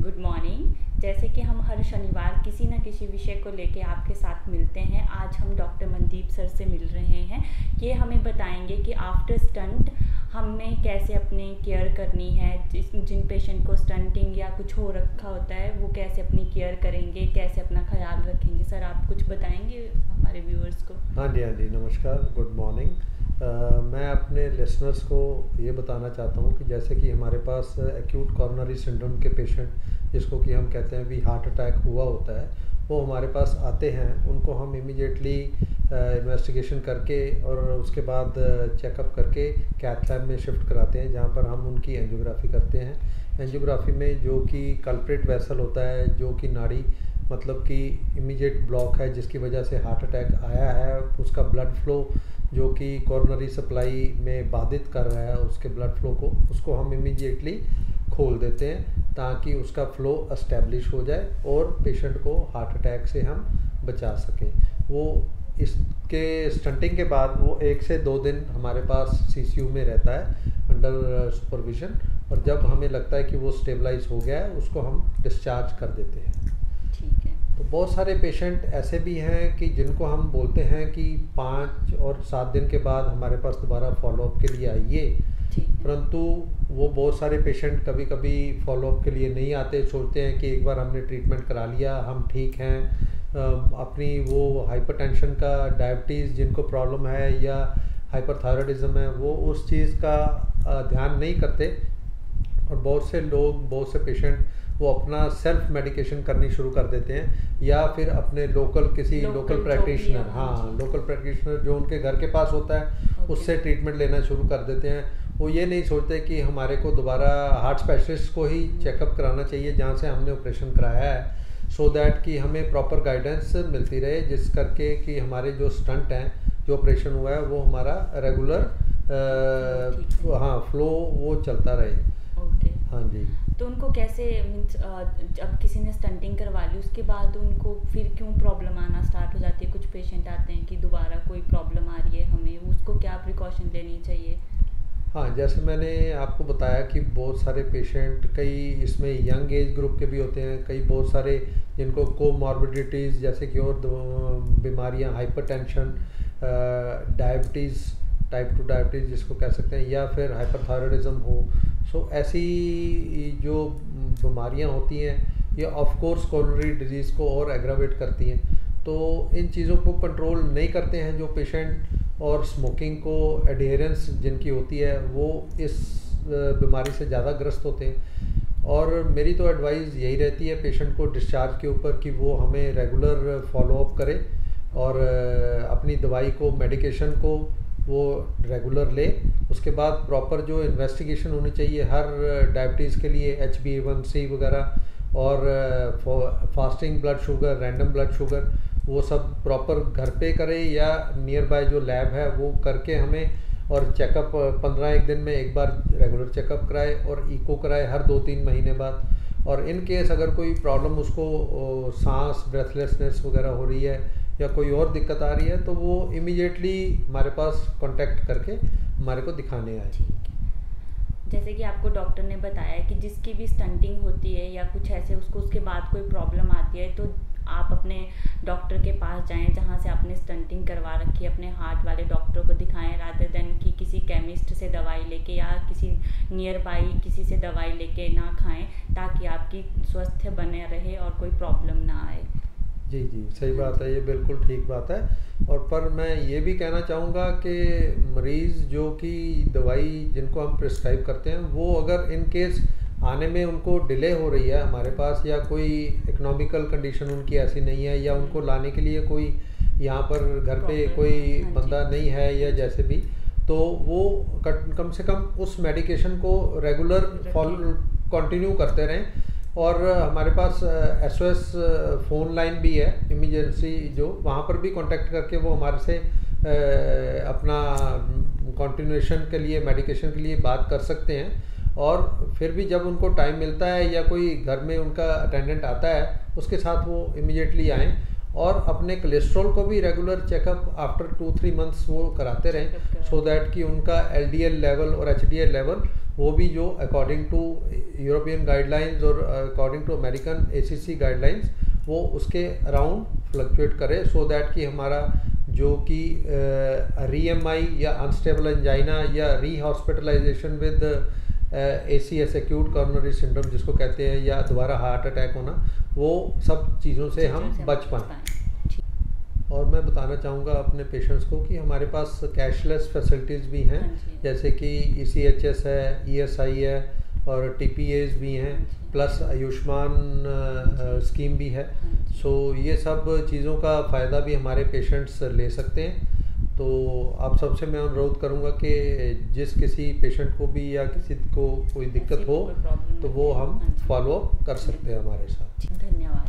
Good morning. जैसे कि हम हर शनिवार किसी न किसी विषय को लेके आपके साथ मिलते हैं, आज हम डॉक्टर मनदीप सर से मिल रहे हैं। ये हमें बताएंगे कि आफ्टर स्टंट हमें कैसे अपनी केयर करनी है। जिन पेशेंट को स्टंटिंग या कुछ हो रखा होता है वो कैसे अपनी केयर करेंगे, कैसे अपना ख्याल रखेंगे। सर आप कुछ बताएंगे हमारे व्यूअर्स को? हाँ जी, नमस्कार, गुड मॉर्निंग। मैं अपने लिसनर्स को ये बताना चाहता हूँ कि जैसे कि हमारे पास एक्यूट कॉरोनरी सिंड्रोम के पेशेंट, जिसको कि हम कहते हैं भी हार्ट अटैक हुआ होता है, वो हमारे पास आते हैं। उनको हम इमीडिएटली इन्वेस्टिगेशन करके और उसके बाद चेकअप करके कैथ लैब में शिफ्ट कराते हैं, जहाँ पर हम उनकी एंजियोग्राफी करते हैं। एंजियोग्राफी में जो कि कल्प्रिट वेसल होता है, जो कि नाड़ी मतलब कि इमीडिएट ब्लॉक है जिसकी वजह से हार्ट अटैक आया है, उसका ब्लड फ्लो जो कि कॉरोनरी सप्लाई में बाधित कर रहा है उसके ब्लड फ्लो को, उसको हम इमीडिएटली खोल देते हैं ताकि उसका फ्लो एस्टेब्लिश हो जाए और पेशेंट को हार्ट अटैक से हम बचा सकें। वो इसके स्टंटिंग के बाद वो 1 से 2 दिन हमारे पास सीसीयू में रहता है अंडर सुपरविजन, और जब हमें लगता है कि वो स्टेबलाइज हो गया है उसको हम डिस्चार्ज कर देते हैं। ठीक है। तो बहुत सारे पेशेंट ऐसे भी हैं कि जिनको हम बोलते हैं कि 5 और 7 दिन के बाद हमारे पास दोबारा फॉलोअप के लिए आइए, परंतु वो बहुत सारे पेशेंट कभी कभी फॉलोअप के लिए नहीं आते। सोचते हैं कि एक बार हमने ट्रीटमेंट करा लिया, हम ठीक हैं। अपनी वो हाइपरटेंशन का, डायबिटीज़ जिनको प्रॉब्लम है या हाइपरथायराइडिज्म है, वो उस चीज़ का ध्यान नहीं करते। और बहुत से लोग, बहुत से पेशेंट वो अपना सेल्फ मेडिकेशन करनी शुरू कर देते हैं, या फिर अपने लोकल प्रैक्टिशनर, लोकल प्रैक्टिशनर जो उनके घर के पास होता है उससे ट्रीटमेंट लेना शुरू कर देते हैं। वो ये नहीं सोचते कि हमारे को दोबारा हार्ट स्पेशलिस्ट को ही चेकअप कराना चाहिए जहाँ से हमने ऑपरेशन कराया है, सो दैट कि हमें प्रॉपर गाइडेंस मिलती रहे, जिस करके कि हमारे जो स्टंट हैं, जो ऑपरेशन हुआ है, वो हमारा रेगुलर फ्लो वो चलता रहे। हाँ जी। तो उनको कैसे मीन्स जब किसी ने स्टंटिंग करवा ली उसके बाद उनको फिर क्यों प्रॉब्लम आना स्टार्ट हो जाती है? कुछ पेशेंट आते हैं कि दोबारा कोई प्रॉब्लम आ रही है हमें, उसको क्या प्रिकॉशन लेनी चाहिए? हाँ, जैसे मैंने आपको बताया कि बहुत सारे पेशेंट, कई इसमें यंग एज ग्रुप के भी होते हैं, कई बहुत सारे जिनको कोमॉर्बिडिटीज़ जैसे कि और बीमारियाँ, हाइपरटेंशन, डायबिटीज़, टाइप 2 डायबिटीज़ जिसको कह सकते हैं, या फिर हाइपरथायराइडिज्म हो। सो ऐसी जो बीमारियां होती हैं ये ऑफ कोर्स कोरोनरी डिजीज़ को और एग्रावेट करती हैं। तो इन चीज़ों को कंट्रोल नहीं करते हैं जो पेशेंट, और स्मोकिंग को एडहेरेंस जिनकी होती है वो इस बीमारी से ज़्यादा ग्रस्त होते हैं। और मेरी तो एडवाइस यही रहती है पेशेंट को डिस्चार्ज के ऊपर कि वो हमें रेगुलर फॉलोअप करे और अपनी दवाई को, मेडिकेशन को वो रेगुलर ले। उसके बाद प्रॉपर जो इन्वेस्टिगेशन होनी चाहिए हर डायबिटीज़ के लिए, HbA1c वगैरह, और fasting blood sugar, random blood sugar, वो सब प्रॉपर घर पे करे या नियर बाय जो लैब है वो करके हमें, और चेकअप 15 दिन में एक बार रेगुलर चेकअप कराए और इको कराए हर 2-3 महीने बाद। और इन केस अगर कोई प्रॉब्लम उसको सांस, ब्रेथलेसनेस वगैरह हो रही है या कोई और दिक्कत आ रही है, तो वो इमीडिएटली हमारे पास कांटेक्ट करके हमारे को दिखाने आए। जैसे कि आपको डॉक्टर ने बताया कि जिसकी भी स्टंटिंग होती है या कुछ ऐसे उसको उसके बाद कोई प्रॉब्लम आती है तो आप अपने डॉक्टर के पास जाएं जहां से आपने स्टंटिंग करवा रखी है, अपने हार्ट वाले डॉक्टर को दिखाएं, रादर देन कि किसी केमिस्ट से दवाई लेके या किसी नियर बाई किसी से दवाई लेके ना खाएं, ताकि आपकी स्वास्थ्य बने रहे और कोई प्रॉब्लम ना आए। जी, सही बात है, ये बिल्कुल ठीक बात है। और पर मैं ये भी कहना चाहूँगा कि मरीज़ जो कि दवाई जिनको हम प्रिस्क्राइब करते हैं, वो अगर इन केस आने में उनको डिले हो रही है हमारे पास, या कोई इकोनॉमिकल कंडीशन उनकी ऐसी नहीं है, या उनको लाने के लिए कोई यहाँ पर घर पे कोई बंदा नहीं है, या जैसे भी, तो वो कम से कम उस मेडिकेशन को रेगुलर कंटिन्यू करते रहें। और हमारे पास SOS फ़ोन लाइन भी है इमरजेंसी, जो वहाँ पर भी कांटेक्ट करके वो हमारे से अपना कंटिन्यूएशन के लिए, मेडिकेशन के लिए बात कर सकते हैं। और फिर भी जब उनको टाइम मिलता है या कोई घर में उनका अटेंडेंट आता है, उसके साथ वो इमीडिएटली आएँ। और अपने कोलेस्ट्रॉल को भी रेगुलर चेकअप आफ्टर 2-3 मंथ्स वो कराते रहें, सो दैट कि उनका LDL लेवल और HDL लेवल वो भी जो अकॉर्डिंग टू यूरोपियन गाइडलाइंस और according to American ACC guidelines वो उसके अराउंड फ्लक्चुएट करे, सो दैट कि हमारा जो कि री-MI या अनस्टेबल एंजाइना या rehospitalization with ACS acute coronary syndrome जिसको कहते हैं, या दोबारा हार्ट अटैक होना, वो सब चीज़ों से हम बच पाएँ। और मैं बताना चाहूँगा अपने पेशेंट्स को कि हमारे पास कैशलेस फैसिलिटीज़ भी हैं, जैसे कि ECHS है, ESI है और TPAs भी हैं, प्लस आयुष्मान स्कीम भी है। सो ये सब चीज़ों का फ़ायदा भी हमारे पेशेंट्स ले सकते हैं। तो आप सबसे मैं अनुरोध करूँगा कि जिस किसी पेशेंट को भी या किसी को कोई दिक्कत हो तो वो हम फॉलो अप कर सकते हैं हमारे साथ। धन्यवाद।